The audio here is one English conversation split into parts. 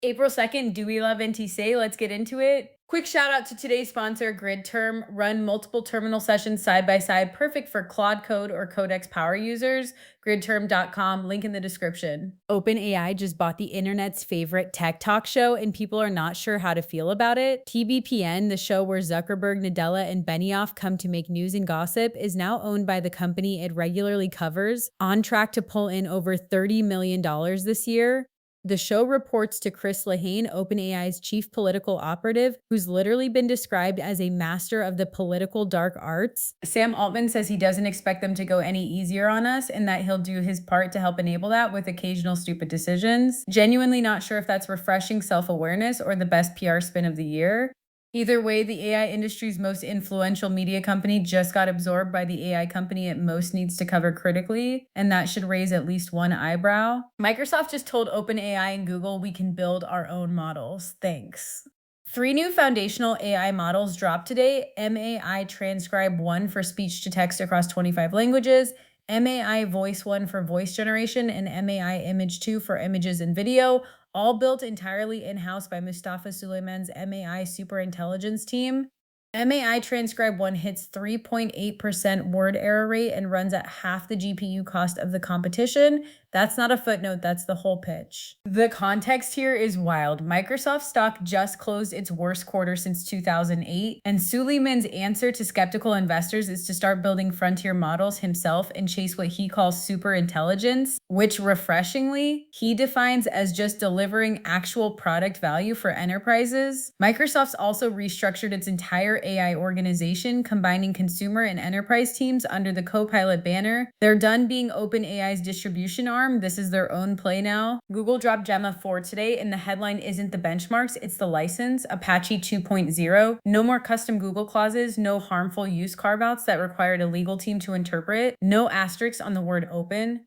April 2nd, do we love NTC? Let's get into it. Quick shout out to today's sponsor, GridTerm. Run multiple terminal sessions side by side, perfect for Claude Code or Codex Power users. Gridterm.com, link in the description. OpenAI just bought the internet's favorite tech talk show, and people are not sure how to feel about it. TBPN, the show where Zuckerberg, Nadella, and Benioff come to make news and gossip, is now owned by the company it regularly covers, on track to pull in over $30 million this year. The show reports to Chris Lehane, OpenAI's chief political operative, who's literally been described as a master of the political dark arts. Sam Altman says he doesn't expect them to go any easier on us and that he'll do his part to help enable that with occasional stupid decisions. Genuinely not sure if that's refreshing self-awareness or the best PR spin of the year. Either way, the AI industry's most influential media company just got absorbed by the AI company it most needs to cover critically, and that should raise at least one eyebrow. Microsoft just told OpenAI and Google we can build our own models. Thanks. 3 new foundational AI models dropped today: MAI Transcribe 1 for speech to text across 25 languages, MAI Voice 1 for voice generation, and MAI Image 2 for images and video, all built entirely in-house by Mustafa Suleyman's MAI Superintelligence team. MAI Transcribe 1 hits 3.8% word error rate and runs at half the GPU cost of the competition. That's not a footnote, that's the whole pitch. The context here is wild. Microsoft stock just closed its worst quarter since 2008, and Suleiman's answer to skeptical investors is to start building frontier models himself and chase what he calls super intelligence, which refreshingly, he defines as just delivering actual product value for enterprises. Microsoft's also restructured its entire AI organization, combining consumer and enterprise teams under the Copilot banner. They're done being OpenAI's distribution arm. This is their own play now. Google dropped Gemma 4 today, and the headline isn't the benchmarks, it's the license, Apache 2.0. No more custom Google clauses, no harmful use carve-outs that required a legal team to interpret, no asterisks on the word open.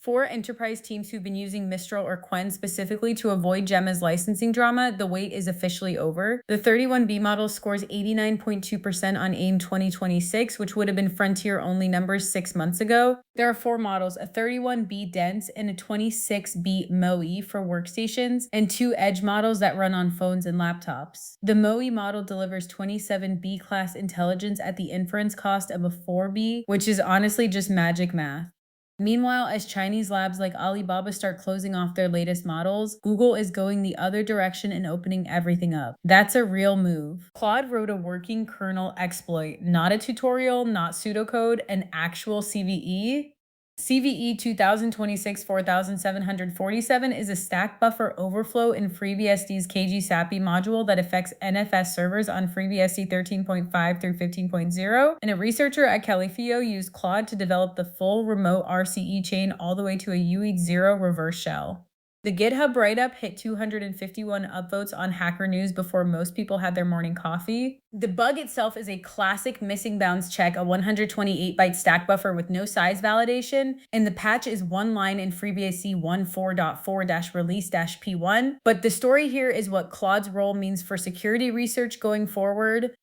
4 enterprise teams who've been using Mistral or Quen specifically to avoid Gemma's licensing drama, the wait is officially over. The 31B model scores 89.2% on AIM 2026, which would have been frontier-only numbers 6 months ago. There are 4 models, a 31B Dense and a 26B MOE for workstations, and 2 Edge models that run on phones and laptops. The MOE model delivers 27B class intelligence at the inference cost of a 4B, which is honestly just magic math. Meanwhile, as Chinese labs like Alibaba start closing off their latest models, Google is going the other direction and opening everything up. That's a real move. Claude wrote a working kernel exploit, not a tutorial, not pseudocode, an actual CVE. CVE 2026-4747 is a stack buffer overflow in FreeBSD's KG-SAPI module that affects NFS servers on FreeBSD 13.5 through 15.0, and a researcher at Califio used Claude to develop the full remote RCE chain all the way to a UEX0 reverse shell. The GitHub write-up hit 251 upvotes on Hacker News before most people had their morning coffee. The bug itself is a classic missing bounds check, a 128-byte stack buffer with no size validation, and the patch is one line in FreeBSD 14.4-release-P1. But the story here is what Claude's role means for security research going forward.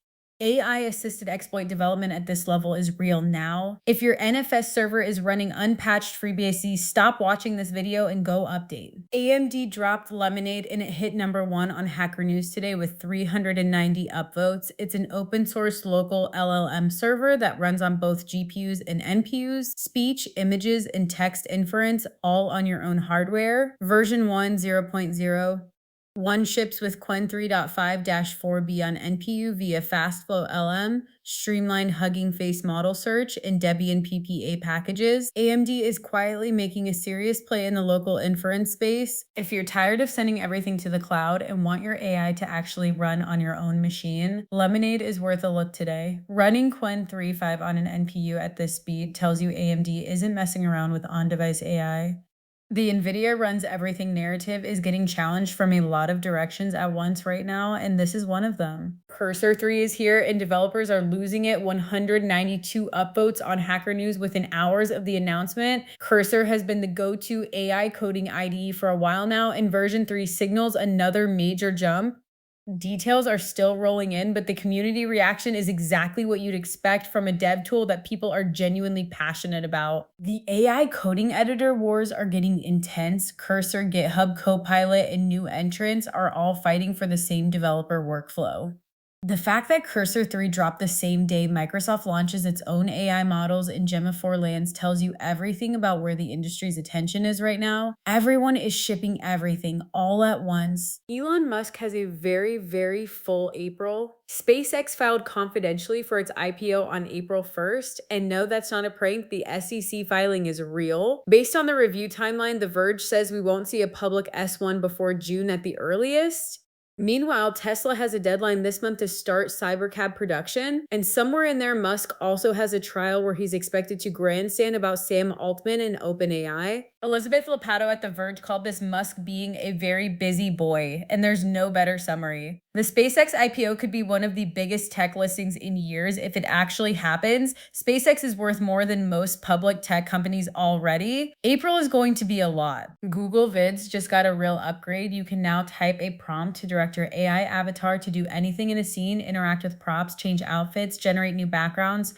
AI-assisted exploit development at this level is real now. If your NFS server is running unpatched FreeBSD, stop watching this video and go update. AMD dropped Lemonade and it hit #1 on Hacker News today with 390 upvotes. It's an open source local LLM server that runs on both GPUs and NPUs, speech, images, and text inference, all on your own hardware. Version 1 0.0. One ships with Quen 3.5-4B on NPU via FastFlow LM, streamlined Hugging Face model search, and Debian PPA packages. AMD is quietly making a serious play in the local inference space. If you're tired of sending everything to the cloud and want your AI to actually run on your own machine, Lemonade is worth a look today. Running Quen 3.5 on an NPU at this speed tells you AMD isn't messing around with on-device AI. The NVIDIA runs everything narrative is getting challenged from a lot of directions at once right now, and this is one of them. Cursor 3 is here, and developers are losing it. 192 upvotes on Hacker News within hours of the announcement. Cursor has been the go-to AI coding IDE for a while now, and version 3 signals another major jump. Details are still rolling in, but the community reaction is exactly what you'd expect from a dev tool that people are genuinely passionate about. The AI coding editor wars are getting intense. Cursor, GitHub Copilot, and new entrants are all fighting for the same developer workflow. The fact that Cursor 3 dropped the same day Microsoft launches its own AI models in Gemma 4 lands tells you everything about where the industry's attention is right now. Everyone is shipping everything all at once. Elon Musk has a very full April. SpaceX filed confidentially for its IPO on April 1st, and no, that's not a prank. The SEC filing is real. Based on the review timeline, The Verge says we won't see a public S1 before June at the earliest. Meanwhile, Tesla has a deadline this month to start Cybercab production, and somewhere in there, Musk also has a trial where he's expected to grandstand about Sam Altman and OpenAI. Elizabeth Lepato at The Verge called this Musk being a very busy boy, and there's no better summary. The SpaceX IPO could be one of the biggest tech listings in years if it actually happens. SpaceX is worth more than most public tech companies already. April is going to be a lot. Google Vids just got a real upgrade. You can now type a prompt to direct your AI avatar to do anything in a scene, interact with props, change outfits, generate new backgrounds.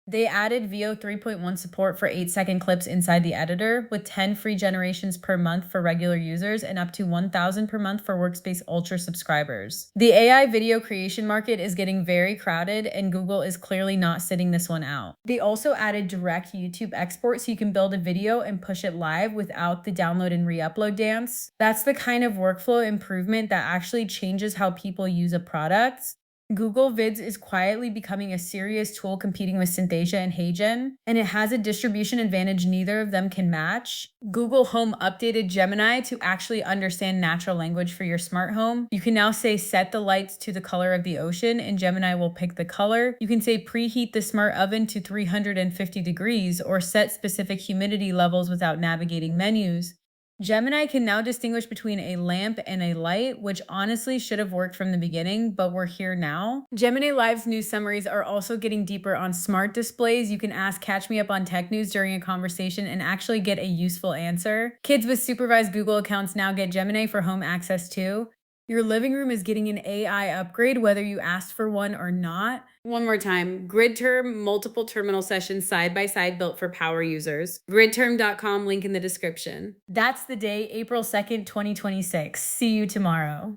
They added VO 3.1 support for 8-second clips inside the editor, with 10 free generations per month for regular users and up to 1,000 per month for Workspace Ultra subscribers. The AI video creation market is getting very crowded, and Google is clearly not sitting this one out. They also added direct YouTube export so you can build a video and push it live without the download and re-upload dance. That's the kind of workflow improvement that actually changes how people use a product. Google Vids is quietly becoming a serious tool competing with Synthesia and HeyGen, and it has a distribution advantage neither of them can match. Google Home updated Gemini to actually understand natural language for your smart home. You can now say set the lights to the color of the ocean, and Gemini will pick the color. You can say preheat the smart oven to 350 degrees or set specific humidity levels without navigating menus. Gemini can now distinguish between a lamp and a light, which honestly should have worked from the beginning, but we're here now. Gemini Live's news summaries are also getting deeper on smart displays. You can ask Catch Me Up on Tech News during a conversation and actually get a useful answer. Kids with supervised Google accounts now get Gemini for home access too. Your living room is getting an AI upgrade, whether you asked for one or not. One more time, GridTerm multiple terminal sessions side by side built for power users. Gridterm.com, link in the description. That's the day, April 2nd, 2026. See you tomorrow.